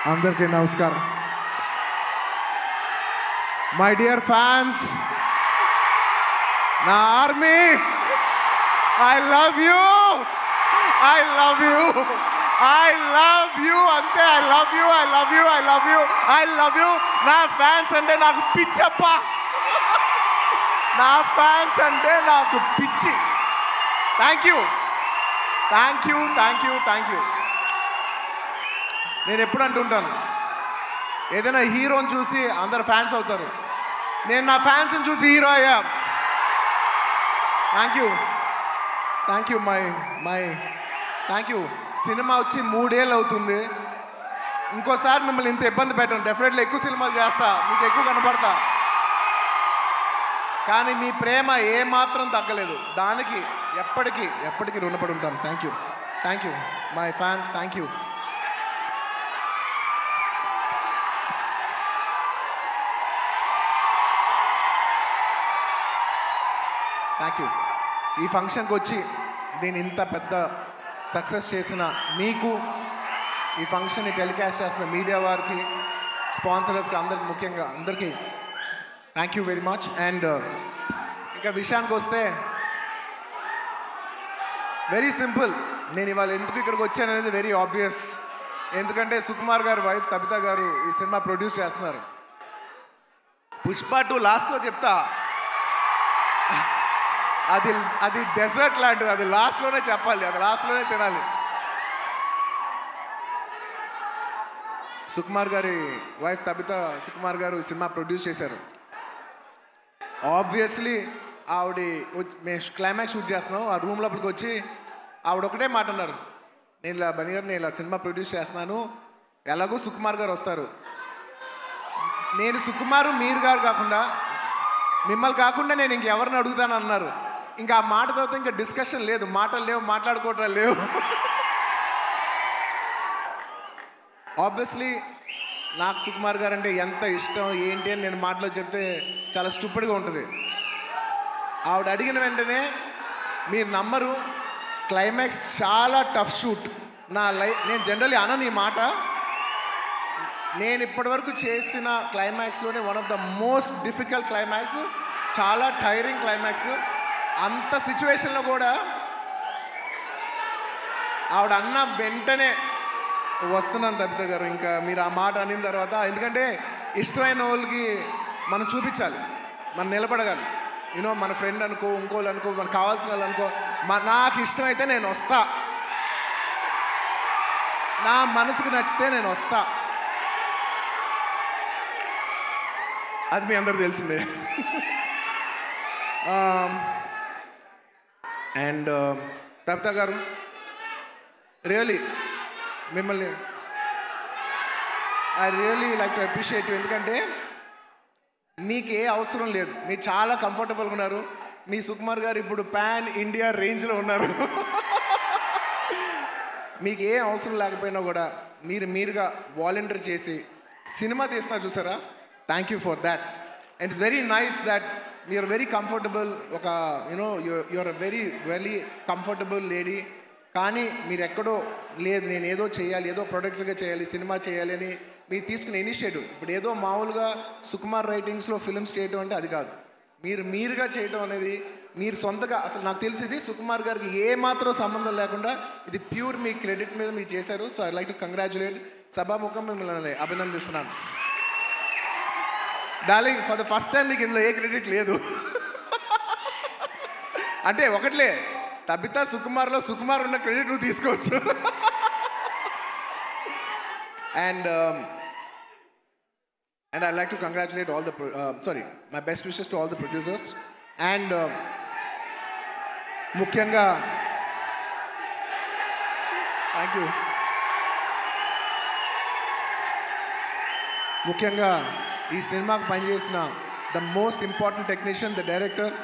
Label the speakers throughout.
Speaker 1: అందరికీ నమస్కారం. My dear fans, నా army, I love you, I love you, I love you, అంతే. I love you, I love you, I love you, I love you. నా fans అంటే నాకు పిచ్చప్ప, నా ఫ్యాన్స్ అంటే నాకు పిచ్చి. Thank you, thank you, thank you, thank you. నేను ఎప్పుడు అంటుంటాను, ఏదైనా హీరోని చూసి అందరు ఫ్యాన్స్ అవుతారు. నేను నా ఫ్యాన్స్ని చూసి హీరో అయ్యా. Thank you, thank you, my thank you. Cinema వచ్చి 3 ఏళ్ళు అవుతుంది. ఇంకోసారి మిమ్మల్ని ఇంత ఇబ్బంది పెట్టను. డెఫినెట్లీ ఎక్కువ సినిమాలు చేస్తా, మీకు ఎక్కువ కనపడతా. కానీ మీ ప్రేమ ఏమాత్రం తగ్గలేదు. దానికి ఎప్పటికీ రుణపడి ఉంటాను. Thank you, thank you my fans, thank you. Thank you. ఈ ఫంక్షన్కి వచ్చి దీన్ని ఇంత పెద్ద సక్సెస్ చేసిన మీకు, ఈ ఫంక్షన్ని టెలికాస్ట్ చేస్తున్న మీడియా వారికి, స్పాన్సరర్స్కి, అందరికి, ముఖ్యంగా అందరికీ thank you very much. And ఇంకా విషయానికి వస్తే వెరీ సింపుల్. నేను ఇవాళ ఎందుకు ఇక్కడికి వచ్చాను అనేది వెరీ ఆబ్వియస్. ఎందుకంటే సుకుమార్ గారు వైఫ్ తబిత గారు ఈ సినిమా ప్రొడ్యూస్ చేస్తున్నారు. పుష్ప 2 లాస్ట్లో చెప్తా, అది డెజర్ట్ లాంటిది. అది లాస్ట్లోనే చెప్పాలి, అది లాస్ట్లోనే తినాలి. సుకుమార్ గారి వైఫ్ తబిత సుకుమార్ గారు ఈ సినిమా ప్రొడ్యూస్ చేశారు. ఆబ్వియస్లీ ఆవిడ మేము క్లైమాక్స్ షూట్ చేస్తున్నాం. ఆ రూమ్ లోపలికి వచ్చి ఆవిడ ఒకటే మాట అన్నారు, నేను ఇలా బన్నీ గారు, నేను ఇలా సినిమా ప్రొడ్యూస్ చేస్తున్నాను, ఎలాగో సుకుమార్ గారు వస్తారు. నేను సుకుమారు మీరు గారు కాకుండా, మిమ్మల్ని కాకుండా నేను ఇంకెవరిని అడుగుతాను అన్నారు. ఇంకా ఆ మాట తర్వాత ఇంకా డిస్కషన్ లేదు, మాటలు లేవు, మాట్లాడుకోవటం లేవు. ఆబ్వియస్లీ నాకు సుకుమార్ గారు అంటే ఎంత ఇష్టం ఏంటి అని నేను మాటలో చెప్తే చాలా స్టూపిడ్గా ఉంటుంది. ఆవిడ అడిగిన వెంటనే మీరు నమ్మరు, క్లైమాక్స్ చాలా టఫ్ షూట్. నేను జనరల్లీ అనను ఈ మాట. నేను ఇప్పటివరకు చేసిన క్లైమాక్స్లోనే one of the most difficult climax, చాలా టైరింగ్ క్లైమాక్స్. అంత సిచ్యువేషన్లో కూడా ఆవిడ అన్న వెంటనే వస్తున్నాను తబిత గారు, ఇంకా మీరు ఆ మాట అనిన తర్వాత, ఎందుకంటే ఇష్టమైన వాళ్ళకి మనం చూపించాలి, మనం నిలబడగాలి. యూనో మన ఫ్రెండ్ అనుకో, ఇంకోళ్ళు అనుకో, మనకు కావాల్సిన వాళ్ళు అనుకో, నాకు ఇష్టమైతే నేను వస్తా, నా మనసుకు నచ్చితే నేను వస్తా. అది మీ అందరూ తెలిసిందే. అండ్ తబిత గారు, రియలీ మిమ్మల్ని I really like to appreciate you. ఎందుకంటే మీకు ఏ అవసరం లేదు, మీరు చాలా కంఫర్టబుల్గా ఉన్నారు. మీ సుకుమార్ గారు ఇప్పుడు పాన్ ఇండియా రేంజ్లో ఉన్నారు. మీకు ఏ అవసరం లేకపోయినా కూడా మీరుగా వాలంటీర్ చేసి సినిమా తీస్తున్నారు చూసారా, thank you for that. And it's very nice that you're very comfortable. ఒక you know you're very comfortable lady. కానీ మీరు ఎక్కడో లేదు, నేను ఏదో చేయాలి, ఏదో ప్రొడక్టివ్గా చేయాలి, సినిమా చేయాలి అని మీరు తీసుకునే ఇనిషియేటివ్. ఇప్పుడు ఏదో మామూలుగా సుకుమార్ రైటింగ్స్లో ఫిల్మ్స్ చేయడం అంటే అది కాదు. మీరుగా చేయడం అనేది, మీరు సొంతగా, అసలు నాకు తెలిసింది సుకుమార్ గారికి ఏ మాత్రం సంబంధం లేకుండా ఇది ప్యూర్ మీ క్రెడిట్ మీద మీరు చేశారు. So I like to congratulate. సభాముఖం మిమ్మల్ని అభినందిస్తున్నాను. Darling, for the first time మీకు ఇందులో ఏ క్రెడిట్ లేదు. అంటే ఒకట్లే, తబిత సుకుమార్లో సుకుమార్ ఉన్న క్రెడిట్ నువ్వు తీసుకోవచ్చు. And I like to congratulate all the my best wishes to all the producers. And ముఖ్యంగా థ్యాంక్ యూ, ముఖ్యంగా ఈ సినిమాకు పనిచేసిన the most important technician, the director.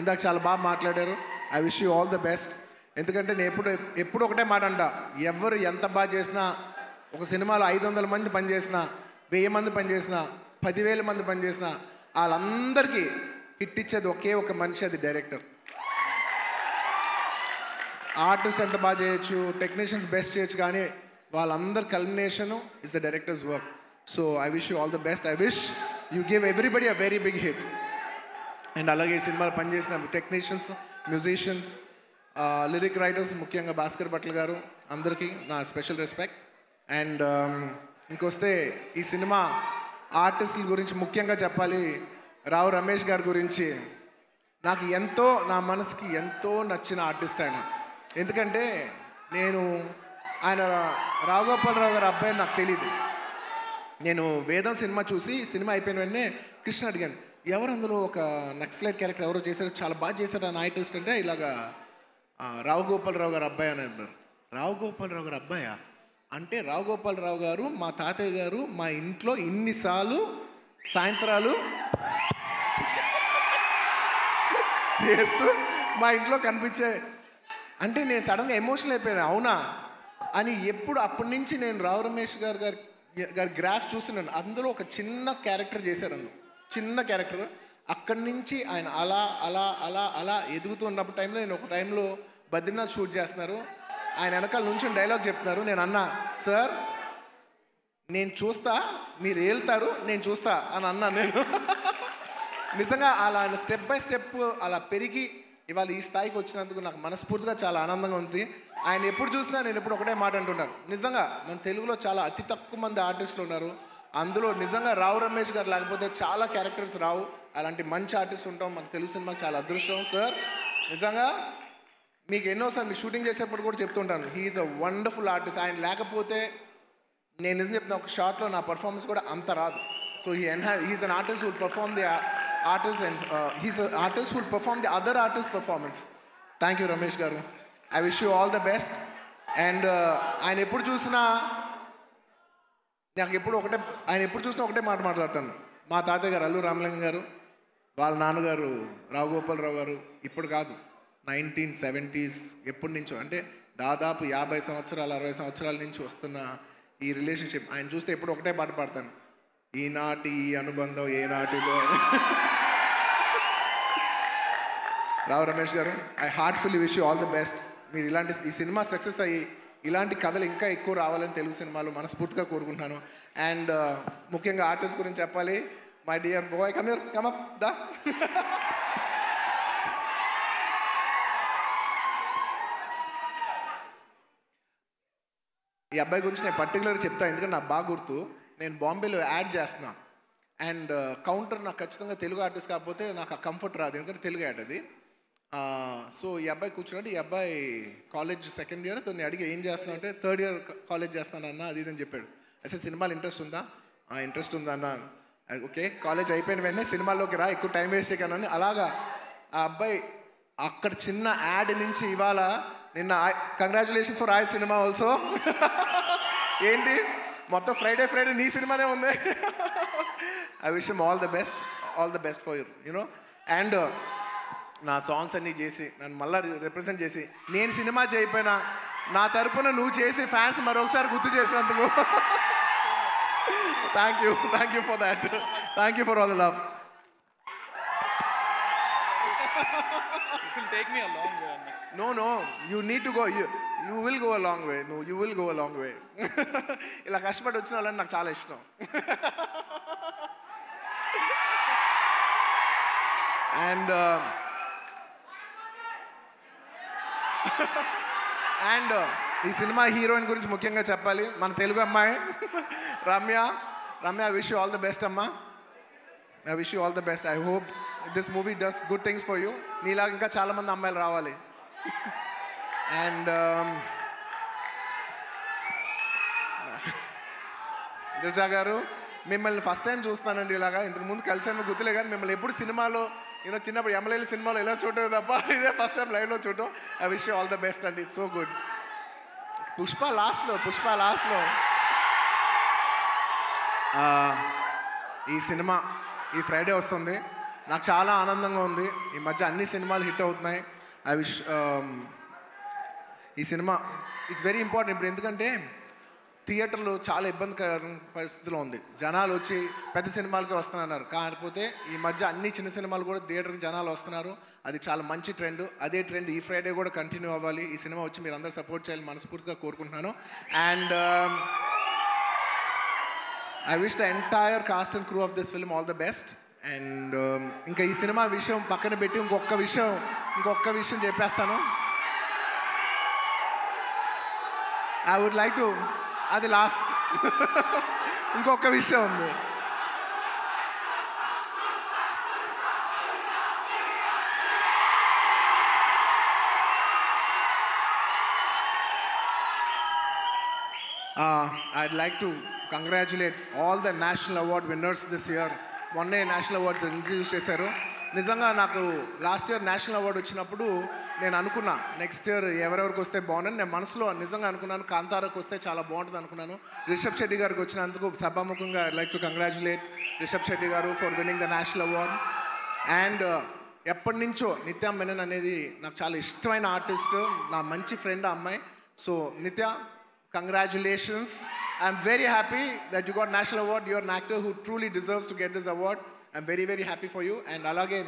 Speaker 1: ఇందాక చాలా బాగా మాట్లాడారు. I wish you all the best. ఎందుకంటే నేను ఎప్పుడు ఒకటే మాట అంట, ఎవరు ఎంత బాగా చేసినా, ఒక సినిమాలో 500 మంది పనిచేసినా, 1000 మంది పనిచేసినా, 10,000 మంది పనిచేసినా, వాళ్ళందరికీ హిట్ ఇచ్చేది ఒకే ఒక మనిషి, అది డైరెక్టర్. ఆర్టిస్ట్ ఎంత బాగా చేయొచ్చు, టెక్నీషియన్స్ బెస్ట్ చేయొచ్చు, కానీ వాళ్ళందరి culmination is the director's work. So I wish you all the best. I wish you give everybody a very big hit. And అలాగే ఈ సినిమాలో పనిచేసిన టెక్నీషియన్స్, మ్యూజిషియన్స్, లిరిక్ రైటర్స్, ముఖ్యంగా భాస్కర్ భట్ల గారు, అందరికీ నా స్పెషల్ రెస్పెక్ట్. అండ్ ఇంకొస్తే ఈ సినిమా ఆర్టిస్టుల గురించి ముఖ్యంగా చెప్పాలి. రావు రమేష్ గారి గురించి నాకు ఎంతో, నా మనసుకి ఎంతో నచ్చిన ఆర్టిస్ట్ ఆయన. ఎందుకంటే ఆయన రావు గోపాలరావు గారి అబ్బాయి నాకు తెలీదు. నేను వేదం సినిమా చూసి సినిమా అయిపోయిన వెంటనే కృష్ణ అడిగాను, ఎవరు అందులో ఒక నక్సలైట్ క్యారెక్టర్ ఎవరో చేశారు, చాలా బాగా చేశారు ఆ ఆర్టిస్ట్ అంటే, ఇలాగా రావు గోపాలరావు గారు అబ్బాయి అని అన్నారు. రావు గోపాలరావు గారు అబ్బాయా అంటే, రావు గోపాలరావు గారు మా తాతయ్య గారు మా ఇంట్లో ఇన్నిసార్లు సాయంత్రాలు చేస్తూ మా ఇంట్లో కనిపించే అంటే నేను సడన్గా ఎమోషనల్ అయిపోయాను. అవునా అని అప్పటి నుంచి నేను రావు రమేష్ గారి గ్రాఫ్ చూస్తున్నాను. అందులో ఒక చిన్న క్యారెక్టర్ చేశారు, అందులో చిన్న క్యారెక్టర్. అక్కడి నుంచి ఆయన అలా అలా అలా అలా ఎదుగుతూ ఉన్నప్పుడు టైంలో నేను ఒక టైంలో బద్రీనాథ్ షూట్ చేస్తున్నారు, ఆయన వెనకాల నుంచి డైలాగ్ చెప్తున్నారు. నేను అన్నా, సార్ నేను చూస్తా, మీరు వెళ్తారు, నేను చూస్తా అని అన్నాను నేను. నిజంగా అలా స్టెప్ బై స్టెప్ అలా పెరిగి ఇవాళ ఈ స్థాయికి వచ్చినందుకు నాకు మనస్ఫూర్తిగా చాలా ఆనందంగా ఉంది. ఆయన ఎప్పుడు చూసినా నేను ఎప్పుడు ఒకటే మాట అంటున్నాను, నిజంగా మన తెలుగులో చాలా అతి తక్కువ మంది ఆర్టిస్టులు ఉన్నారు, అందులో నిజంగా రావు రమేష్ గారు లేకపోతే చాలా క్యారెక్టర్స్ రావు. అలాంటి మంచి ఆర్టిస్ట్ ఉంటాం మన తెలుగు సినిమాకి చాలా అదృష్టం. సార్ నిజంగా మీకు ఎన్నోసార్లు మీ షూటింగ్ చేసేప్పుడు కూడా చెప్తుంటాను, హీఈస్ అ వండర్ఫుల్ ఆర్టిస్ట్. ఆయన లేకపోతే నేను నిజం చెప్తున్నా, ఒక షార్ట్లో నా పర్ఫార్మెన్స్ కూడా అంత రాదు. So he's an artist who will perform the artist and he's an artist who will perform the other artist performance. Thank you Ramesh garu. I wish you all the best. And ఆయన ఎప్పుడు చూసినా ఒకటే మాట మాట్లాడతాను. మా తాతయ్య గారు అల్లు రామలింగం గారు, వాళ్ళ నాన్నగారు రావు గోపాలరావు గారు, ఇప్పుడు కాదు 1970s ఎప్పటి నుంచో, అంటే దాదాపు 50 సంవత్సరాలు 60 సంవత్సరాల నుంచి వస్తున్న ఈ రిలేషన్షిప్ ఆయన చూస్తే ఎప్పుడు ఒకటే పాట పాడతాను, ఈనాటి ఈ అనుబంధం ఏనాటిదో. రావు రమేష్ గారు, I heartfully wish you all the best. మీరు ఈ సినిమా సక్సెస్ అయ్యి ఇలాంటి కథలు ఇంకా ఎక్కువ రావాలని తెలుగు సినిమాలు మనస్ఫూర్తిగా కోరుకుంటున్నాను. అండ్ ముఖ్యంగా ఆర్టిస్ట్ గురించి చెప్పాలి. My dear boy, come up దా. ఈ అబ్బాయి గురించి నేను పర్టికులర్గా చెప్తాను, ఎందుకంటే నాకు బాగా గుర్తు. నేను బాంబేలో యాడ్ చేస్తున్నా అండ్ కౌంటర్ నాకు ఖచ్చితంగా తెలుగు ఆర్టిస్ట్ కాకపోతే నాకు ఆ కంఫర్ట్ రాదు, ఎందుకంటే తెలుగు యాడ్ అది. సో ఈ అబ్బాయి కూర్చున్నాడు. ఈ అబ్బాయి కాలేజ్ సెకండ్ ఇయర్. తను అడిగి ఏం చేస్తున్నావు అంటే, థర్డ్ ఇయర్ కాలేజ్ చేస్తానన్నా అది ఇదని చెప్పాడు. అసలు సినిమాలు ఇంట్రెస్ట్ ఉందా? ఇంట్రెస్ట్ ఉందా అన్న. ఓకే, కాలేజ్ అయిపోయిన వెంటనే సినిమాల్లోకి రా, ఎక్కువ టైం వేస్ట్ చేయకను. అలాగా ఆ అబ్బాయి అక్కడ చిన్న యాడ్ నుంచి ఇవాళ నిన్న కంగ్రాచులేషన్స్ ఫర్ ఆయ్ సినిమా ఆల్సో. ఏంటి మొత్తం ఫ్రైడే నీ సినిమానే ఉంది. I wish him all the best for you know. And నా సాంగ్స్ అన్నీ చేసి నన్ను మళ్ళీ రిప్రజెంట్ చేసి, నేను సినిమా చేయకపోయినా నా తరపున నువ్వు చేసి ఫ్యాన్స్ మరొకసారి గుర్తు చేసినందుకు thank you for that. Thank you for all the love.
Speaker 2: This will take me a long way, Anna.
Speaker 1: No, you need to go. You will go a long way. No, you will go a long way. ఇలా కష్టపడి వచ్చిన వాళ్ళని నాకు చాలా ఇష్టం. And ఈ cinema heroine గురించి ముఖ్యంగా చెప్పాలి. మన తెలుగు అమ్మాయి Ramya. I wish you all the best అమ్మా. I wish you all the best. I hope this movie does good things for you. నీలాగా ఇంకా చాలామంది అమ్మాయిలు రావాలి. అండ్ దిశా గారు, మిమ్మల్ని ఫస్ట్ టైం చూస్తానండి. ఇలాగా ఇంతకు ముందు కలిసాను గుర్తులే, కానీ మిమ్మల్ని ఎప్పుడు సినిమాలో చిన్నప్పుడు ఎమ్మెల్యేల సినిమాలో ఎలా చూడటం తప్ప ఇదే ఫస్ట్ టైం లైవ్లో చూడటం. I wish you all the best అండి. It's so good. పుష్ప లాస్ట్లో ఈ సినిమా ఈ ఫ్రైడే వస్తుంది. నాకు చాలా ఆనందంగా ఉంది. ఈ మధ్య అన్ని సినిమాలు హిట్ అవుతున్నాయి. ఐ విష్ ఈ సినిమా ఇట్స్ వెరీ ఇంపార్టెంట్ ఇప్పుడు, ఎందుకంటే థియేటర్లో చాలా ఇబ్బందికర పరిస్థితిలో ఉంది. జనాలు వచ్చి పెద్ద సినిమాలకే వస్తున్నారు, కాకపోతే ఈ మధ్య అన్ని చిన్న సినిమాలు కూడా థియేటర్కి జనాలు వస్తున్నారు. అది చాలా మంచి ట్రెండ్. అదే ట్రెండ్ ఈ ఫ్రైడే కూడా కంటిన్యూ అవ్వాలి. ఈ సినిమా వచ్చి మీరు అందరూ సపోర్ట్ చేయాలని మనస్ఫూర్తిగా కోరుకుంటున్నాను. And I wish the entire cost and crew of this film all the best. And ఇంకా ఈ సినిమా విషయం పక్కన పెట్టి ఇంకొక విషయం చెప్పేస్తాను. ఐ వుడ్ లైక్ టు, అది లాస్ట్, ఇంకొక విషయం ఉంది. I'd like to congratulate all the national award winners this year. మొన్నే నేషనల్ అవార్డ్స్ ఇంట్రడ్యూస్ చేశారు. నిజంగా నాకు లాస్ట్ ఇయర్ నేషనల్ అవార్డు వచ్చినప్పుడు నేను అనుకున్నా నెక్స్ట్ ఇయర్ ఎవరెవరికి వస్తే బాగుందని నేను మనసులో నిజంగా అనుకున్నాను. కాంతారాకు వస్తే చాలా బాగుంటుంది అనుకున్నాను. రిషబ్ శెట్టి గారికి వచ్చినందుకు సభాముఖంగా I like to congratulate Rishab Shetty గారు for winning the national award. And ఎప్పటి నుంచో నిత్య మెనన్ అనేది నాకు చాలా ఇష్టమైన ఆర్టిస్ట్, నా మంచి ఫ్రెండ్ ఆ అమ్మాయి. సో నిత్య, congratulations. I'm very happy that you got national award. You're an actor who truly deserves to get this award. I'm very very happy for you. And అలాగే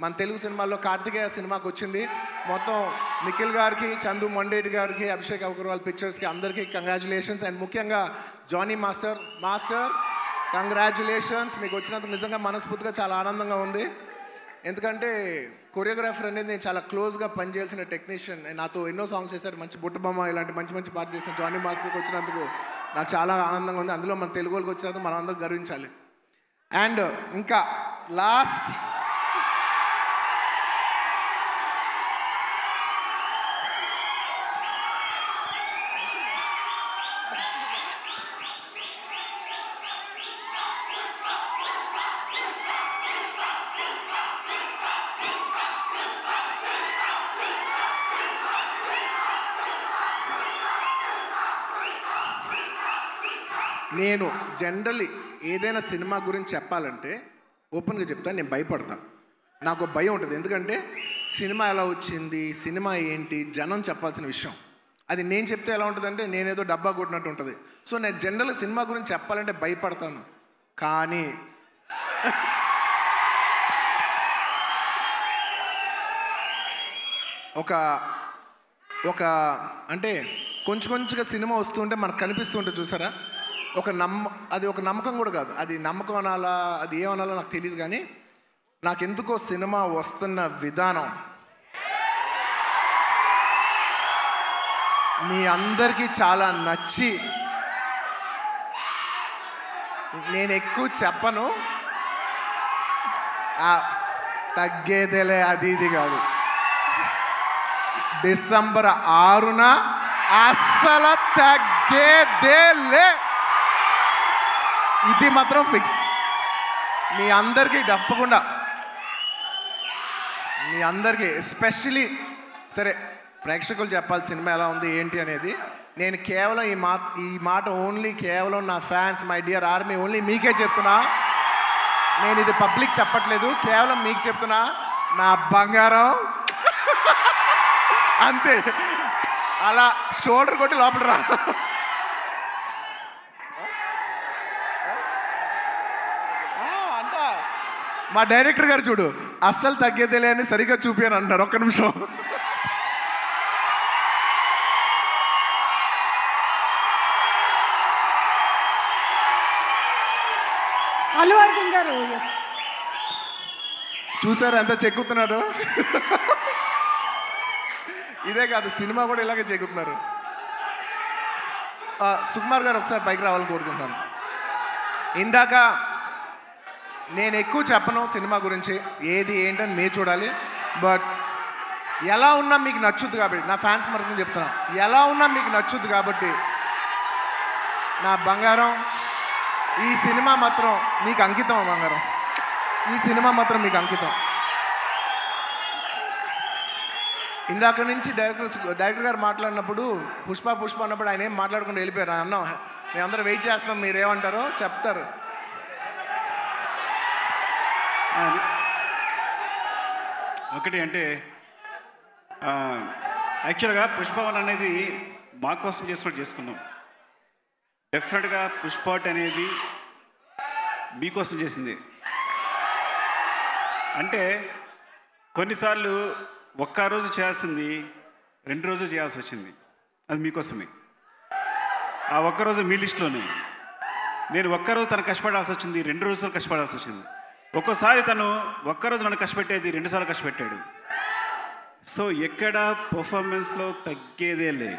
Speaker 1: మన తెలుగు సినిమాల్లో కార్తికేయ సినిమాకి వచ్చింది. మొత్తం నిఖిల్ గారికి, చందు మొండేటి గారికి, అభిషేక్ అగర్వాల్ పిక్చర్స్కి అందరికీ కంగ్రాచులేషన్స్. అండ్ ముఖ్యంగా జానీ మాస్టర్ కంగ్రాచులేషన్స్. మీకు వచ్చినందుకు నిజంగా మనస్ఫూర్తిగా చాలా ఆనందంగా ఉంది. ఎందుకంటే కొరియోగ్రాఫర్ అనేది నేను చాలా క్లోజ్గా పనిచేయాల్సిన టెక్నీషియన్. నాతో ఎన్నో సాంగ్స్ చేశారు, మంచి బుట్టబొమ్మ ఇలాంటి మంచి పాట చేసిన జానీ మాస్టర్కి వచ్చినందుకు నాకు చాలా ఆనందంగా ఉంది. అందులో మన తెలుగు వాళ్ళకి వచ్చినందుకు మనం అందరం గర్వించాలి. అండ్ ఇంకా లాస్ట్, నేను జనరల్లీ ఏదైనా సినిమా గురించి చెప్పాలంటే ఓపెన్గా చెప్తాను, నేను భయపడతాను. నాకు భయం ఉంటుంది. ఎందుకంటే సినిమా ఎలా వచ్చింది, సినిమా ఏంటి, జనం చెప్పాల్సిన విషయం. అది నేను చెప్తే ఎలా ఉంటుందంటే నేనేదో డబ్బా కొట్టినట్టు ఉంటుంది. సో నేను జనరల్గా సినిమా గురించి చెప్పాలంటే భయపడతాను. కానీ ఒక అంటే కొంచెంగా సినిమా వస్తుంటే మనకు కనిపిస్తుంటే చూసారా, అది ఒక నమ్మకం కూడా కాదు. అది నమ్మకం అనాలా, అది ఏమనాలో నాకు తెలియదు. కానీ నాకెందుకో సినిమా వస్తున్న విధానం మీ అందరికీ చాలా నచ్చి, నేను ఎక్కువ చెప్పను, తగ్గేదేలే అది ఇది కాదు. డిసెంబర్ 6న అస్సలు తగ్గేదేలే, ఇది మాత్రం ఫిక్స్. మీ అందరికీ తప్పకుండా, మీ అందరికీ ఎస్పెషలీ సరే ప్రేక్షకులు చెప్పాలి సినిమా ఎలా ఉంది ఏంటి అనేది. నేను కేవలం ఈ మాట ఓన్లీ కేవలం నా fans, my dear army, only మీకే చెప్తున్నా. నేను ఇది పబ్లిక్ చెప్పట్లేదు, కేవలం మీకు చెప్తున్నా. నా బంగారం అంతే, అలా షోల్డర్ కొట్టి లోపల రా. మా డైరెక్టర్ గారు చూడు, అస్సలు తగ్గేదేలే అని సరిగ్గా చూపాను అంటున్నారు. ఒక్క నిమిషం.
Speaker 3: అల్లు అర్జున్ గారు
Speaker 1: చూసారు ఎంత చెక్కుతున్నారు. ఇదే కాదు, సినిమా కూడా ఇలాగే చెక్కుతున్నారు. సుకుమార్ గారు ఒకసారి పైకి రావాలని కోరుకుంటున్నాను. ఇందాక నేను ఎక్కువ చెప్పను సినిమా గురించి, ఏది ఏంటని మీరు చూడాలి. బట్ ఎలా ఉన్నా మీకు నచ్చుద్ది కాబట్టి, నా ఫ్యాన్స్ మరొకటి చెప్తున్నా, ఎలా ఉన్నా మీకు నచ్చుద్ది కాబట్టి నా బంగారం, ఈ సినిమా మాత్రం మీకు అంకితం. బంగారం, ఈ సినిమా మాత్రం మీకు అంకితం. ఇందాక నుంచి డైరెక్టర్ గారు మాట్లాడినప్పుడు పుష్ప అన్నప్పుడు ఆయన ఏం మాట్లాడకుండా వెళ్ళిపోయారు. అన్నాం మేమందరం వెయిట్ చేస్తున్నాం, మీరేమంటారో చెప్తారు.
Speaker 4: ఒకటి అంటే యాక్చువల్గా పుష్పవన్ అనేది మా కోసం చేసుకున్నాం. డెఫినెట్గా పుష్పాట్ అనేది మీకోసం చేసింది. అంటే కొన్నిసార్లు ఒక్క రోజు చేయాల్సింది 2 రోజులు చేయాల్సి వచ్చింది. అది మీకోసమే. ఆ ఒక్కరోజు మీ లిస్టులోనే. నేను ఒక్కరోజు తను కష్టపడాల్సి వచ్చింది, 2 రోజులు కష్టపడాల్సి వచ్చింది. ఒక్కోసారి తను ఒక్కరోజు నన్ను కష్టపెట్టేది 2 సార్లు కష్టపెట్టాడు. సో ఎక్కడ పర్ఫార్మెన్స్లో తగ్గేదే లే,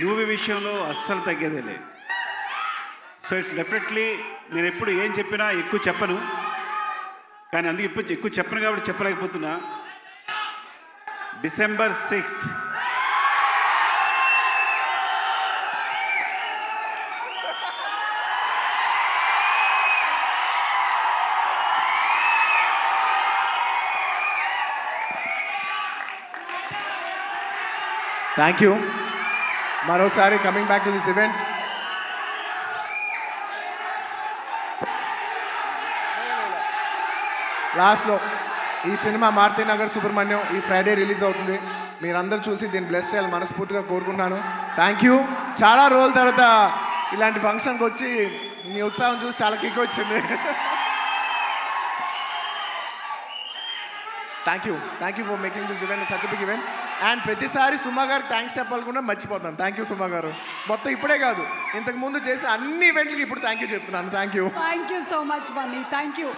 Speaker 4: మూవీ విషయంలో అస్సలు తగ్గేదే లే. సో ఇట్స్ డెఫినెట్లీ నేను ఎప్పుడు ఏం చెప్పినా ఎక్కువ చెప్పను, కానీ అందుకే ఇప్పుడు ఎక్కువ చెప్పను కాబట్టి చెప్పలేకపోతున్నా. December 6th
Speaker 1: thank you. మరోసారి coming back to this event, లాస్ట్లో ఈ సినిమా మారుతినగర్ సుబ్రహ్మణ్యం ఈ ఫ్రైడే రిలీజ్ అవుతుంది. మీరందరూ చూసి దీన్ని బ్లెస్ చేయాలి మనస్ఫూర్తిగా కోరుకుంటున్నాను. Thank you. చాలా రోజుల తర్వాత ఇలాంటి ఫంక్షన్కి వచ్చి మీ ఉత్సాహం చూసి చాలా కిక్ వచ్చింది. Thank you for making this event such big event. And ప్రతిసారి సుమా గారికి థ్యాంక్స్ చెప్పాలకుండా మర్చిపోతాను. థ్యాంక్ యూ సుమా గారు. మొత్తం ఇప్పుడే కాదు, ఇంతకు ముందు చేసిన అన్ని ఈవెంట్లకి ఇప్పుడు థ్యాంక్ యూ చెప్తున్నాను. Thank you
Speaker 3: so much Bunny. Thank you.